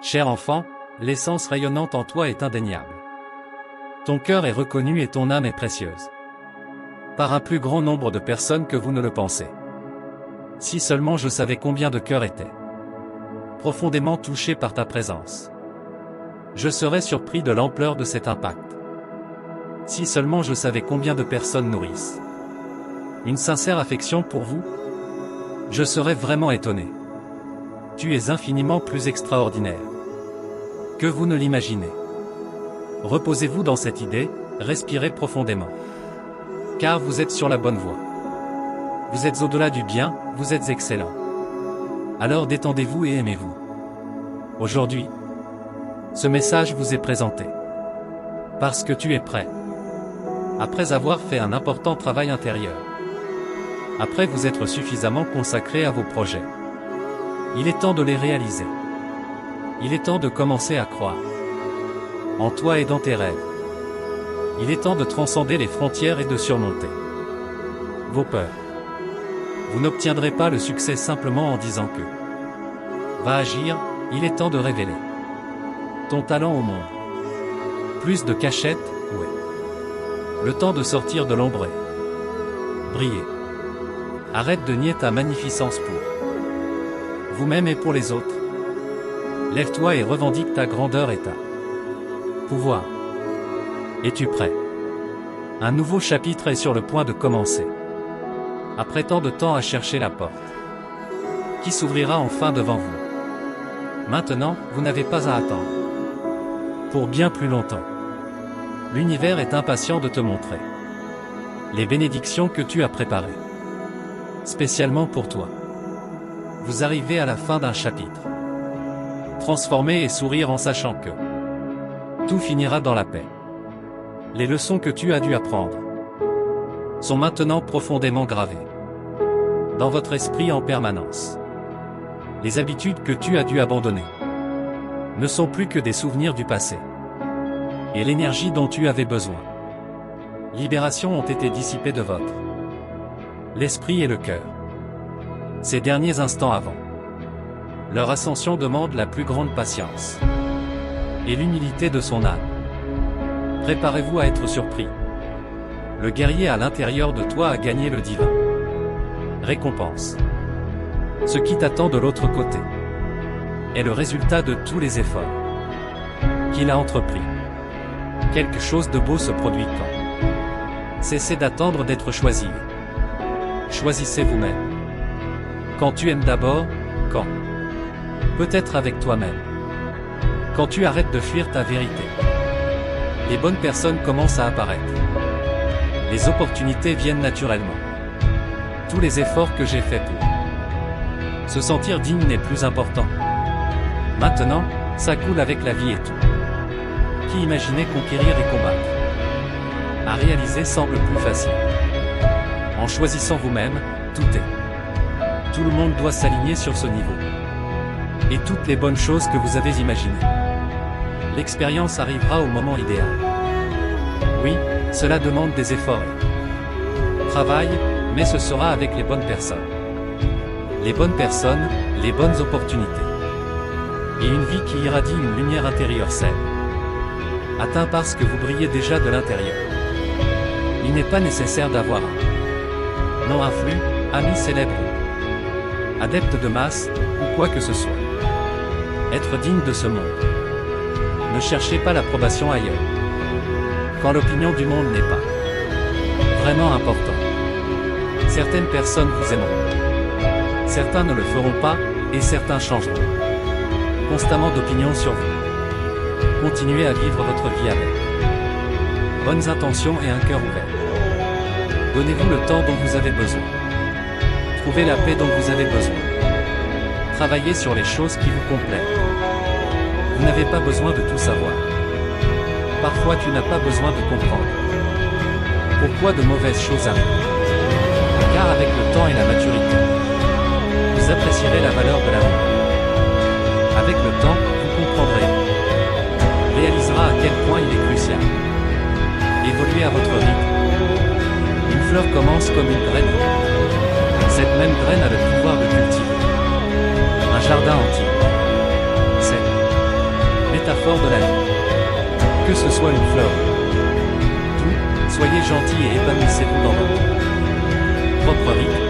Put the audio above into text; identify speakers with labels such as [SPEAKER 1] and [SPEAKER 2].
[SPEAKER 1] Cher enfant, l'essence rayonnante en toi est indéniable. Ton cœur est reconnu et ton âme est précieuse. Par un plus grand nombre de personnes que vous ne le pensez. Si seulement je savais combien de cœurs étaient profondément touchés par ta présence. Je serais surpris de l'ampleur de cet impact. Si seulement je savais combien de personnes nourrissent une sincère affection pour vous, je serais vraiment étonné. Tu es infiniment plus extraordinaire que vous ne l'imaginez. Reposez-vous dans cette idée, respirez profondément. Car vous êtes sur la bonne voie. Vous êtes au-delà du bien, vous êtes excellent. Alors détendez-vous et aimez-vous. Aujourd'hui, ce message vous est présenté. Parce que tu es prêt. Après avoir fait un important travail intérieur. Après vous être suffisamment consacré à vos projets. Il est temps de les réaliser. Il est temps de commencer à croire. En toi et dans tes rêves. Il est temps de transcender les frontières et de surmonter vos peurs. Vous n'obtiendrez pas le succès simplement en disant que va agir, il est temps de révéler ton talent au monde. Plus de cachette, ouais. Le temps de sortir de l'ombre et briller. Arrête de nier ta magnificence pour vous-même et pour les autres. Lève-toi et revendique ta grandeur et ta pouvoir. Es-tu prêt? Un nouveau chapitre est sur le point de commencer. Après tant de temps à chercher la porte qui s'ouvrira enfin devant vous. Maintenant, vous n'avez pas à attendre. Pour bien plus longtemps. L'univers est impatient de te montrer les bénédictions que tu as préparées. Spécialement pour toi. Vous arrivez à la fin d'un chapitre. Transformer et sourire en sachant que tout finira dans la paix. Les leçons que tu as dû apprendre sont maintenant profondément gravées dans votre esprit en permanence. Les habitudes que tu as dû abandonner ne sont plus que des souvenirs du passé. Et l'énergie dont tu avais besoin. Libération ont été dissipées de votre l'esprit et le cœur. Ces derniers instants avant. Leur ascension demande la plus grande patience et l'humilité de son âme. Préparez-vous à être surpris. Le guerrier à l'intérieur de toi a gagné le divin. Récompense. Ce qui t'attend de l'autre côté est le résultat de tous les efforts qu'il a entrepris. Quelque chose de beau se produit quand cessez d'attendre d'être choisi. Choisissez vous-même. Quand tu aimes d'abord, quand peut-être avec toi-même. Quand tu arrêtes de fuir ta vérité. Les bonnes personnes commencent à apparaître. Les opportunités viennent naturellement. Tous les efforts que j'ai faits pour se sentir digne n'est plus important. Maintenant, ça coule avec la vie et tout. Qui imaginait conquérir et combattre à réaliser semble plus facile. En choisissant vous-même, tout est. Tout le monde doit s'aligner sur ce niveau. Et toutes les bonnes choses que vous avez imaginées. L'expérience arrivera au moment idéal. Oui, cela demande des efforts et travail, mais ce sera avec les bonnes personnes. Les bonnes personnes, les bonnes opportunités. Et une vie qui irradie une lumière intérieure saine. Atteint parce que vous brillez déjà de l'intérieur. Il n'est pas nécessaire d'avoir un nom influx, ami célèbre, adepte de masse, ou quoi que ce soit. Être digne de ce monde. Ne cherchez pas l'approbation ailleurs. Quand l'opinion du monde n'est pas vraiment importante. Certaines personnes vous aimeront. Certains ne le feront pas, et certains changeront. Constamment d'opinion sur vous. Continuez à vivre votre vie avec bonnes intentions et un cœur ouvert. Donnez-vous le temps dont vous avez besoin. Trouvez la paix dont vous avez besoin. Travaillez sur les choses qui vous complètent. Vous n'avez pas besoin de tout savoir. Parfois tu n'as pas besoin de comprendre pourquoi de mauvaises choses arrivent. Car avec le temps et la maturité, vous apprécierez la valeur de l'amour. Avec le temps, vous comprendrez, réalisera à quel point il est crucial. Évoluez à votre rythme. Une fleur commence comme une graine. Cette même graine a le pouvoir de cultiver un jardin entier. C'est fort de la vie. Que ce soit une fleur. Tout, soyez gentil et épanouissez-vous dans votre propre rythme.